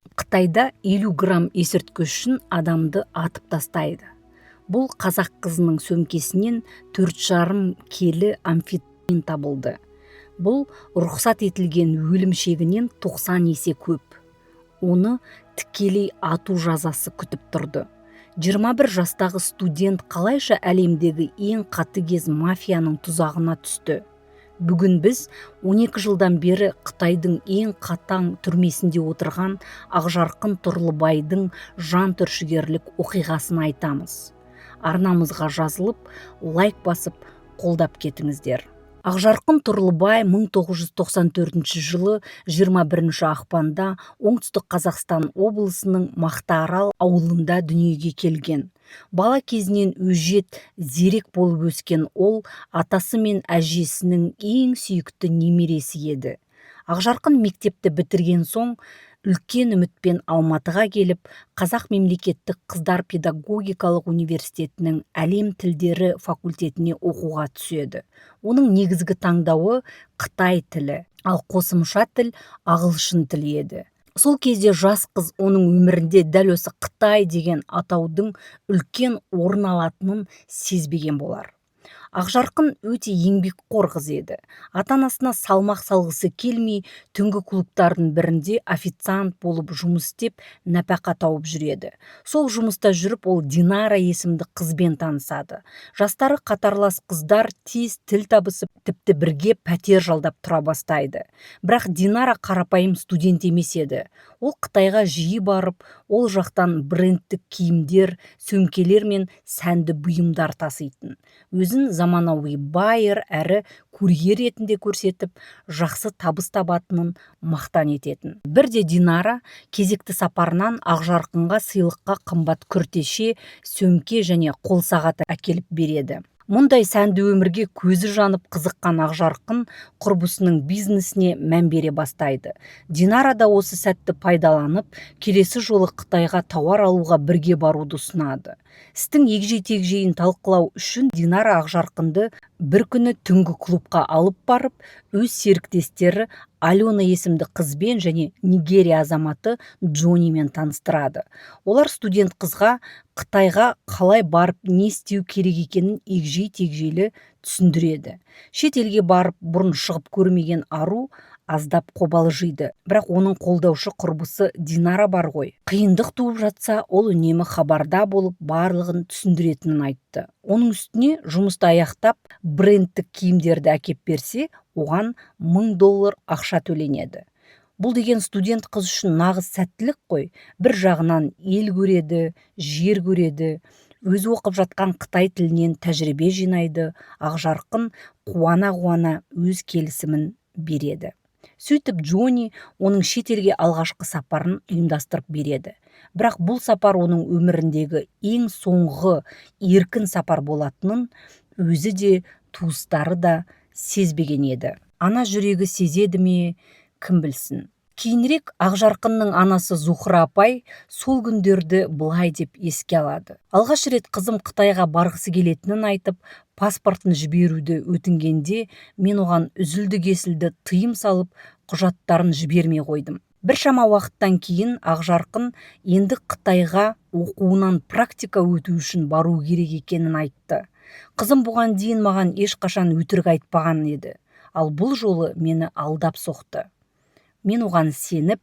Қытайда 50 грамм есірткі үшін адамды атып тастайды. Бұл қазақ қызының сөмкесінен 4,5 келі амфетамин табылды. Бұл рұқсат етілген өлім шегінен 90 есе көп. Оны тікелей ату жазасы күтіп тұрды. 21 жастағы студент қалайша әлемдегі ең қатыгез мафияның тұзағына түсті. Бүгін біз 12 жылдан бері Қытайдың ең қатаң түрмесінде отырған Ақжарқын Тұрлыбайдың жан түршігерлік оқиғасын айтамыз. Арнамызға жазылып, лайк басып, қолдап кетіңіздер. Ақжарқын Тұрлыбай 1994 жылы 21 ақпанда оңтүстік Қазақстан облысының Мақтаарал ауылында дүниеге келген. Бала кезінен өжет, зерек болып өскен ол атасы мен әжесінің ең сүйікті немересі еді. Ақжарқын мектепті бітірген соң үлкен үмітпен Алматыға келіп, Қазақ мемлекеттік қыздар педагогикалық университетінің әлем тілдері факультетіне оқуға түседі. Оның негізгі таңдауы Қытай тілі, ал қосымша тіл ағылшын тілі еді. Сол кезде жас қыз оның өмірінде дәл осы Қытай деген атаудың үлкен орын алатынын сезбеген болар. Ақжарқын өте еңбекқор қыз еді. Ата-анасына салмақ салғысы келмей, түнгі клубтардың бірінде официант болып жұмыс істеп, нәпақа тауып жүреді. Сол жұмыста жүріп, ол Динара есімді қызбен танысады. Жастары қатарлас қыздар тез тіл табысып, тіпті бірге пәтер жалдап тұра бастайды. Бірақ Динара қарапайым студент емес еді. Ол Қытайға жиі барып, ол жақтан брендтік киімдер, сөмкелер мен сәнді бұйымдар таситын. Өзін заманауи байыр әрі курьер ретінде көрсетіп, жақсы табыс табатынын мақтан ететін. Бірде Динара кезекті сапарынан Ақжарқынға сыйлыққа қымбат күртеше, сөмке және қол сағат әкеліп береді. Мұндай сәнді өмірге көзі жанып қызыққан Ақжарқын құрбысының бизнесіне мән бере бастайды. Динара да осы сәтті пайдаланып, келесі жолы Қытайға тауар алуға бірге баруды ұсынады. Істің егжей-тегжейін талқылау үшін Динара Ақжарқынды бір күні түнгі клубқа алып барып, өз серіктестері Алена есімді қызбен және Нигерия азаматы Джонимен таныстырады. Олар студент қызға Қытайға қалай барып не істеу керек екенін егжей-тегжейлі түсіндіреді. Шет елге барып бұрын шығып көрмеген ару аздап қобалжиды. Бірақ оның қолдаушы құрбысы Динара бар ғой. Қиындық туып жатса, ол үнемі хабарда болып барлығын түсіндіретінін айтты. Оның үстіне жұмысты аяқтап, брендтік киімдерді әкеп берсе, оған $1000 ақша төленеді. Бұл деген студент қыз үшін нағыз сәттілік қой. Бір жағынан ел көреді, жер көреді, өзі оқып жатқан Қытай тілінен тәжірибе жинайды. Ақжарқын қуана-қуана өз келісімін береді. Сөйтіп Джони оның шет елге алғашқы сапарын ұйымдастырып береді. Бірақ бұл сапар оның өміріндегі ең соңғы еркін сапар болатынын өзі де, туыстары да сезбеген еді. Ана жүрегі сезеді ме, кім білсін. Кейінірек Ақжарқынның анасы Зухра апай сол күндерді былай деп еске алады. Алғаш рет қызым Қытайға барғысы келетінін айтып, паспортын жіберуді өтінгенде, мен оған үзілді-кесілді тыйым салып, құжаттарын жібермей қойдым. Біршама уақыттан кейін Ақжарқын енді Қытайға оқуынан практика өту үшін бару керек екенін айтты. Қызым бұған дейін маған ешқашан өтірік айтпаған еді, ал бұл жолы мені алдап соқты. Мен оған сеніп,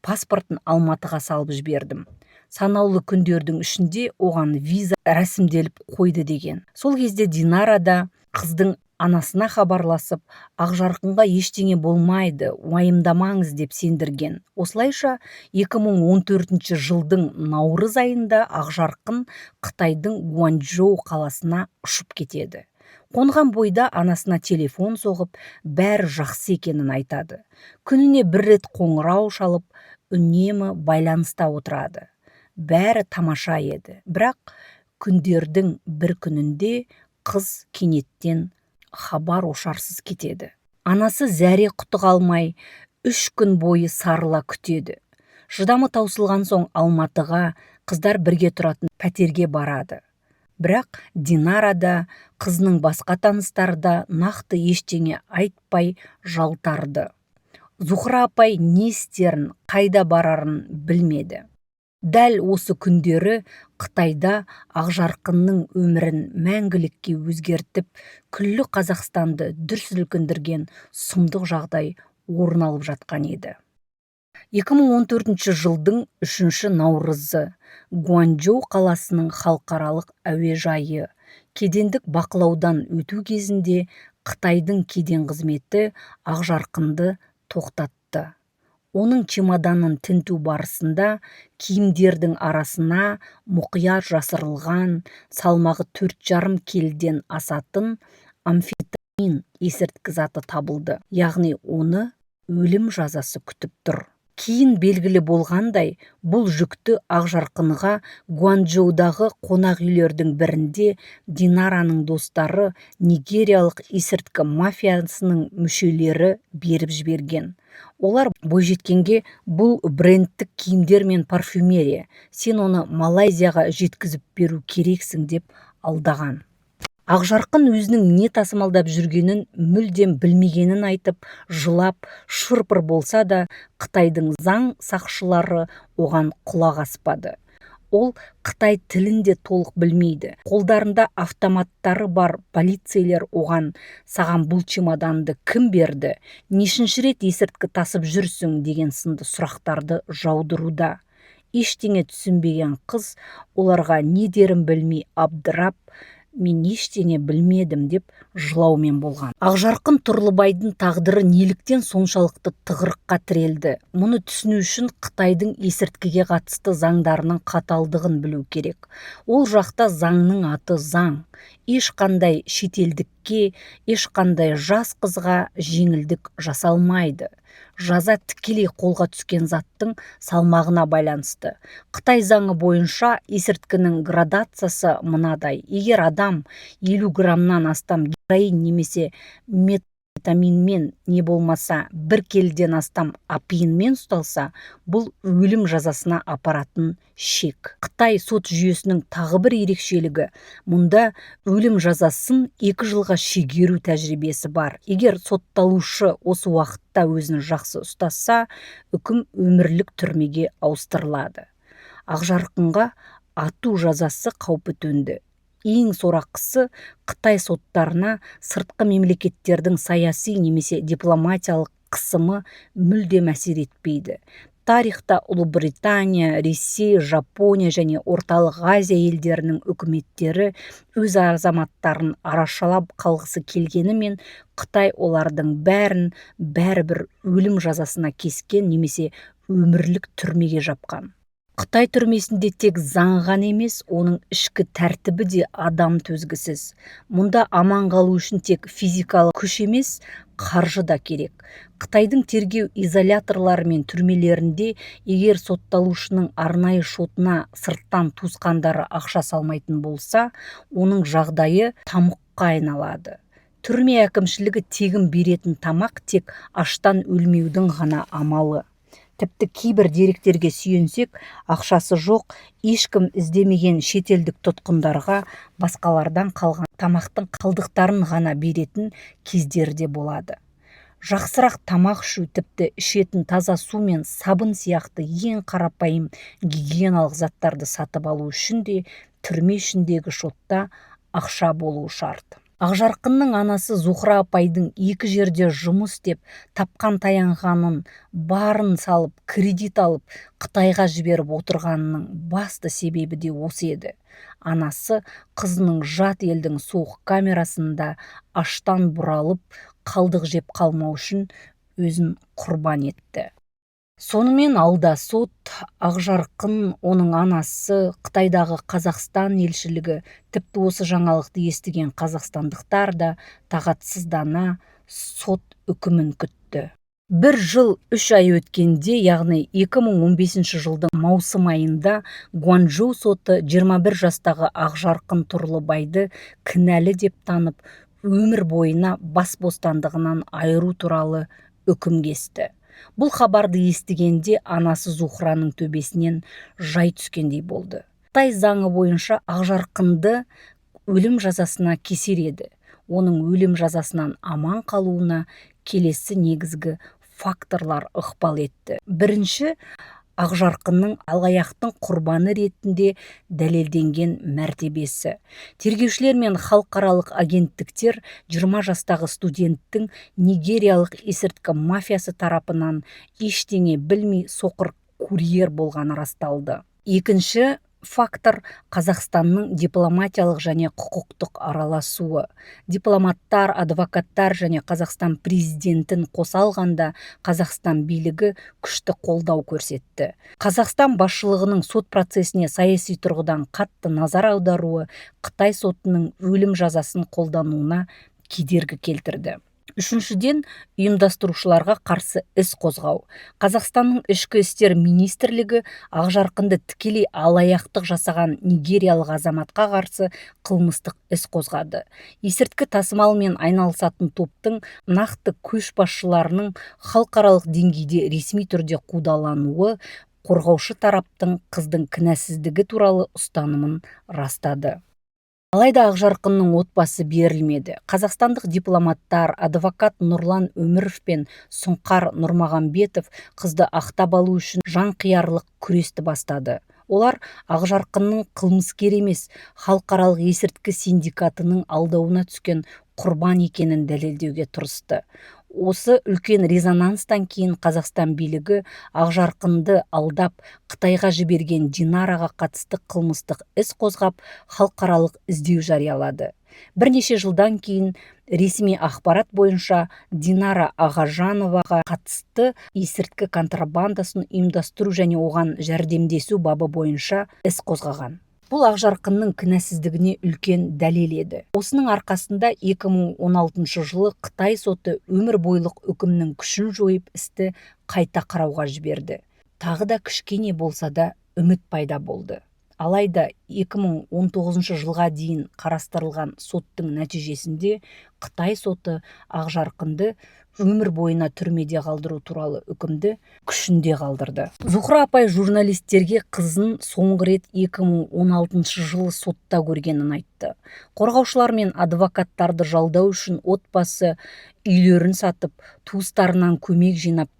паспортын Алматыға салып жібердім. Санаулы күндердің ішінде оған виза рәсімделіп қойды деген. Сол кезде Динара да қыздың анасына хабарласып, Ақжарқынға ештеңе болмайды, уайымдамаңыз деп сендірген. Осылайша 2014 жылдың наурыз айында Ақжарқын Қытайдың Гуанчжоу қаласына ұшып кетеді. Қонған бойда анасына телефон соғып, бәрі жақсы екенін айтады. Күніне бір рет қоңырау шалып, үнемі байланыста отырады. Бәрі тамаша еді. Бірақ күндердің бір күнінде қыз кенеттен хабар ошарсыз кетеді. Анасы зәре құты қалмай 3 күн бойы сарыла күтеді. Шыдамы таусылған соң Алматыға қыздар бірге тұратын пәтерге барады. Бірақ Динара да, қызының басқа таныстары да нақты ештеңе айтпай жалтарды. Зухра апай не істерін, қайда барарын білмеді. Дәл осы күндері Қытайда Ақжарқынның өмірін мәңгілікке өзгертіп, күллі Қазақстанды дүр сілкіндірген сұмдық жағдай орын алып жатқан еді. 2014 жылдың 3 наурызы Гуанчжоу қаласының халықаралық әуежайы кедендік бақылаудан өту кезінде Қытайдың кеден қызметі Ақжарқынды тоқтатты. Оның чемоданын тінту барысында киімдердің арасына мұқият жасырылған, салмағы 4,5 келіден асатын амфетамин есірткі заты табылды. Яғни оны өлім жазасы күтіп тұр. Кейін белгілі болғандай, бұл жүкті Ақжарқынға Гуанчжоудағы қонақ үйлердің бірінде Динараның достары нигериялық есірткі мафиясының мүшелері беріп жіберген. Олар бойжеткенге бұл брендтік киімдер мен парфюмерия, сен оны Малайзияға жеткізіп беру керексің деп алдаған. Ақжарқын өзінің не тасымалдап жүргенін мүлдем білмегенін айтып, жылап, шырпыр болса да, Қытайдың заң сақшылары оған құлақ аспады. Ол Қытай тілін де толық білмейді. Қолдарында автоматтары бар полицейлер оған «Саған бұл чемоданды кім берді? Нешінші рет есірткі тасып жүрсің?» деген сынды сұрақтарды жаудыруда. Ештеңе түсінбеген қыз оларға не дерін білмей абдырап, «Мен ештеңе білмедім» деп жылаумен болған. Ақжарқын Тұрлыбайдың тағдыры неліктен соншалықты тығырыққа тірелді? Мұны түсіну үшін Қытайдың есірткіге қатысты заңдарының қаталдығын білу керек. Ол жақта заңның аты заң. Ешқандай шетелдікке, ешқандай жас қызға жеңілдік жасалмайды. Жаза тікелей қолға түскен заттың салмағына байланысты. Қытай заңы бойынша есірткінің градациясы мынадай: егер адам 50 граммнан астам героин немесе метамфетаминмен, не болмаса 1 келіден астам апиынмен ұсталса, бұл өлім жазасына апаратын шек. Қытай сот жүйесінің тағы бір ерекшелігі, мұнда өлім жазасын 2 жылға шегеру тәжірибесі бар. Егер сотталушы осы уақытта өзін жақсы ұстаса, үкім өмірлік түрмеге ауыстырылады. Ақжарқынға ату жазасы қаупі төнді. Ең сорақысы, Қытай соттарына сыртқы мемлекеттердің саяси немесе дипломатиялық қысымы мүлдем әсер етпейді. Тарихта Ұлыбритания, Ресей, Жапония және Орталық Азия елдерінің үкіметтері өз азаматтарын арашалап қалғысы келгенімен, Қытай олардың бәрін бәрібір өлім жазасына кескен немесе өмірлік түрмеге жапқан. Қытай түрмесінде тек заң ғана емес, оның ішкі тәртібі де адам төзгісіз. Мұнда аман қалу үшін тек физикалық күш емес, қаржы да керек. Қытайдың тергеу изоляторлары мен түрмелерінде егер сотталушының арнайы шотына сырттан туысқандары ақша салмайтын болса, оның жағдайы тамұққа айналады. Түрме әкімшілігі тегін беретін тамақ тек аштан өлмеудің ғана амалы. Тіпті кейбір деректерге сүйенсек, ақшасы жоқ, ешкім іздемеген шетелдік тұтқындарға басқалардан қалған тамақтың қалдықтарын ғана беретін кездерде болады. Жақсырақ тамақ ішу, тіпті ішетін таза су мен сабын сияқты ең қарапайым гигиеналық заттарды сатып алу үшін де түрме ішіндегі шотта ақша болуы шарт. Ақжарқынның анасы Зухра апайдың 2 жерде жұмыс істеп, тапқан таянғанын барын салып, кредит алып, Қытайға жіберіп отырғанының басты себебі де осы еді. Анасы қызының жат елдің суық камерасында аштан бұралып, қалдық жеп қалмау үшін өзін құрбан етті. Сонымен алда сот, Ақжарқын, оның анасы, Қытайдағы Қазақстан елшілігі, тіпті осы жаңалықты естіген қазақстандықтар да тағатсыздана сот үкімін күтті. 1 жыл 3 ай өткенде, яғни 2015 жылдың маусым айында Гуанчжоу соты 21 жастағы Ақжарқын Тұрлыбайды кінәлі деп танып, өмір бойына бас бостандығынан айыру туралы үкім кесті. Бұл хабарды естігенде анасы Зухраның төбесінен жай түскендей болды. Қытай заңы бойынша Ақжарқынды өлім жазасына кесер еді. Оның өлім жазасынан аман қалуына келесі негізгі факторлар ықпал етті. Бірінші, Ақжарқынның алаяқтың құрбаны ретінде дәлелденген мәртебесі. Тергеушілер мен халықаралық агенттіктер 20 жастағы студенттің нигериялық есірткі мафиясы тарапынан ештеңе білмей соқыр курьер болғаны расталды. Екінші фактор – Қазақстанның дипломатиялық және құқықтық араласуы. Дипломаттар, адвокаттар және Қазақстан президентін қоса алғанда Қазақстан билігі күшті қолдау көрсетті. Қазақстан басшылығының сот процесіне саяси тұрғыдан қатты назар аударуы Қытай сотының өлім жазасын қолдануына кедергі келтірді. Үшіншіден, ұйымдастырушыларға қарсы іс қозғау. Қазақстанның ішкі істер министрлігі Ақжарқынды тікелей алаяқтық жасаған нигериялық азаматқа қарсы қылмыстық іс қозғады. Есірткі тасымалымен айналысатын топтың нақты көшбасшыларының халықаралық деңгейде ресми түрде қудалануы қорғаушы тараптың қыздың кінәсіздігі туралы ұстанымын растады. Алайда Ақжарқынның отбасы берілмеді. Қазақстандық дипломаттар, адвокат Нұрлан Өміров пен Сұңқар Нұрмағамбетов қызды ақтап алу үшін жанқиярлық күресті бастады. Олар Ақжарқынның қылмыскер емес, халықаралық есірткі синдикатының алдауына түскен құрбан екенін дәлелдеуге тырысты. Осы үлкен резонанстан кейін Қазақстан билігі Ақжарқынды алдап Қытайға жіберген Динараға қатысты қылмыстық іс қозғап, халықаралық іздеу жариялады. Бірнеше жылдан кейін ресми ақпарат бойынша Динара Ағажановаға қатысты есірткі контрабандасын ұйымдастыру және оған жәрдемдесу бабы бойынша іс қозғаған. Бұл Ақжарқынның кінәсіздігіне үлкен дәлел еді. Осының арқасында 2016 жылы Қытай соты өмір бойлық үкімнің күшін жойып істі қайта қарауға жіберді. Тағы да кішкене болса да үміт пайда болды. Алайда 2019 жылға дейін қарастырылған соттың нәтижесінде Қытай соты Ақжарқынды өмір бойына түрмеде қалдыру туралы үкімді күшінде қалдырды. Зухра апай журналистерге қызын соңғы рет 2016 жылы сотта көргенін айтты. Қорғаушылар мен адвокаттарды жалдау үшін отбасы үйлерін сатып, туыстарынан көмек жинап,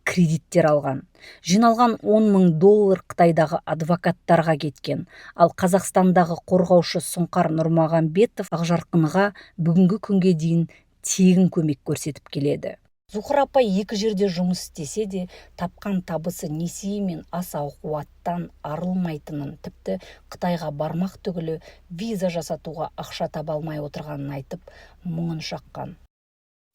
кредиттер алған. Жиналған $10,000 Қытайдағы адвокаттарға кеткен. Ал Қазақстандағы қорғаушы Сұңқар Нұрмағамбетов Ақжарқынға бүгінгі күнге дейін тегін көмек көрсетіп келеді. Зухра апай екі жерде жұмыс істесе де, тапқан табысы несие мен аса қуаттан арылмайтынын, тіпті Қытайға бармақ түгілі виза жасатуға ақша таба алмай отырғанын айтып, мұңын шаққан.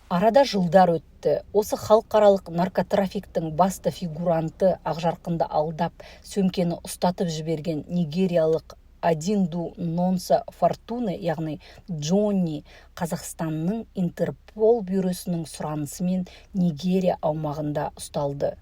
Арада жылдар өтті. Осы халықаралық наркотрафиктің басты фигуранты Ақжарқынды алдап, сөмкені ұстатып жіберген нигериялық Адинду Нонса Фортуне, яғни Джонни, Қазақстанның Интерпол бюросының сұранысымен Нигерия аумағында ұсталды.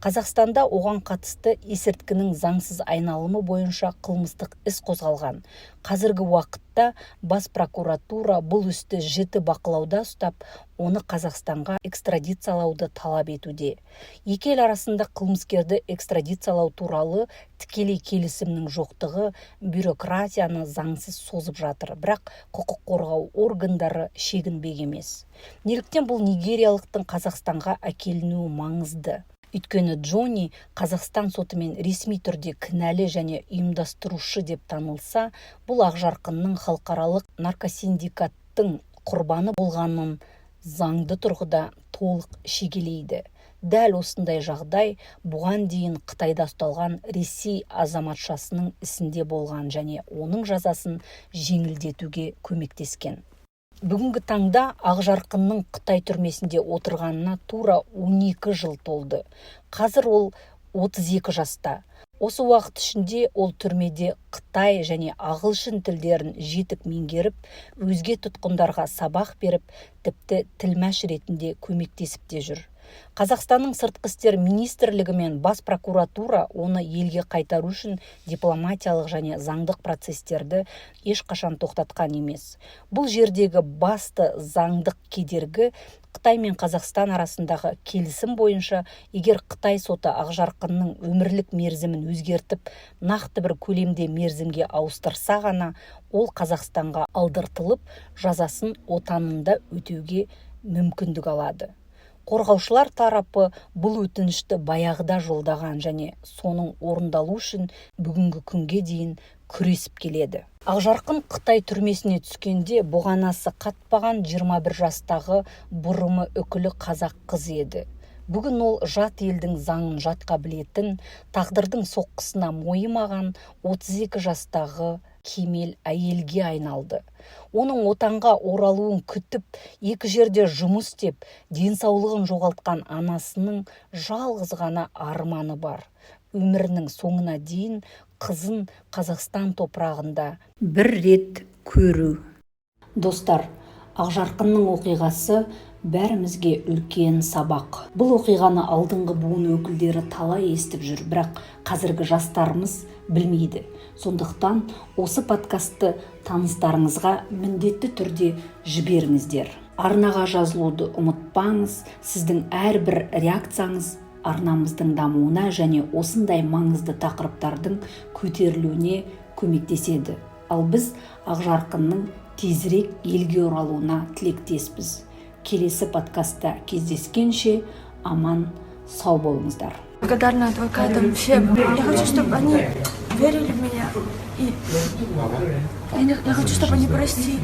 Қазақстанда оған қатысты есірткінің заңсыз айналымы бойынша қылмыстық іс қозғалған. Қазіргі уақытта бас прокуратура бұл істі жіті бақылауда ұстап, оны Қазақстанға экстрадициялауды талап етуде. Екі ел арасында қылмыскерді экстрадициялау туралы тікелей келісімнің жоқтығы бюрократияны заңсыз созып жатыр, бірақ құқық қорғау органдары шегінбек емес. Неліктен бұл нигериялықтың Қазақстанға әкелінуі маңызды? Өйткені Джонни Қазақстан сотымен ресми түрде кінәлі және ұйымдастырушы деп танылса, бұл Ақжарқынның халықаралық наркосиндикаттың құрбаны болғанын заңды тұрғыда толық шегелейді. Дәл осындай жағдай бұған дейін Қытайда ұсталған Ресей азаматшасының ісінде болған және оның жазасын жеңілдетуге көмектескен. Бүгінгі таңда Ақжарқынның Қытай түрмесінде отырғанына тура 12 жыл толды. Қазір ол 32 жаста. Осы уақыт ішінде ол түрмеде Қытай және ағылшын тілдерін жетік меңгеріп, өзге тұтқындарға сабақ беріп, тіпті тілмәш ретінде көмектесіп те жүр. Қазақстанның сыртқы істер министрлігі мен бас прокуратура оны елге қайтару үшін дипломатиялық және заңдық процестерді ешқашан тоқтатқан емес. Бұл жердегі басты заңдық кедергі Қытай мен Қазақстан арасындағы келісім бойынша, егер Қытай соты Ақжарқынның өмірлік мерзімін өзгертіп, нақты бір көлемде мерзімге ауыстырса ғана, ол Қазақстанға алдыртылып, жазасын отанында өтеуге мүмкіндік алады. Қорғаушылар тарапы бұл өтінішті баяғыда жолдаған және соның орындалу үшін бүгінгі күнге дейін күресіп келеді. Ақжарқын Қытай түрмесіне түскенде бұғанасы қатпаған 21 жастағы бұрымы үкілі қазақ қызы еді. Бүгін ол жат елдің заңын жатқа білетін, тағдырдың соққысына мойымаған 32 жастағы кемел әйелге айналды. Оның отанға оралуын күтіп, екі жерде жұмыс істеп, денсаулығын жоғалтқан анасының жалғыз ғана арманы бар. Өмірінің соңына дейін қызын Қазақстан топырағында бір рет көру. Достар, Ақжарқынның оқиғасы бәрімізге үлкен сабақ. Бұл оқиғаны алдыңғы буын өкілдері талай естіп жүр, бірақ қазіргі жастарымыз білмейді. Сондықтан осы подкастты таныстарыңызға міндетті түрде жіберіңіздер. Арнаға жазылуды ұмытпаңыз. Сіздің әрбір реакцияңыз арнамыздың дамуына және осындай маңызды тақырыптардың көтерілуіне көмектеседі. Ал біз Ақжарқынның тезірек елге оралуына тілектеспіз. Келесі подкастта кездескенше аман, сау болыңыздар. Благодарна адвокатам всем. Я хочу, чтобы они верили в меня. И я хочу, чтобы они простили.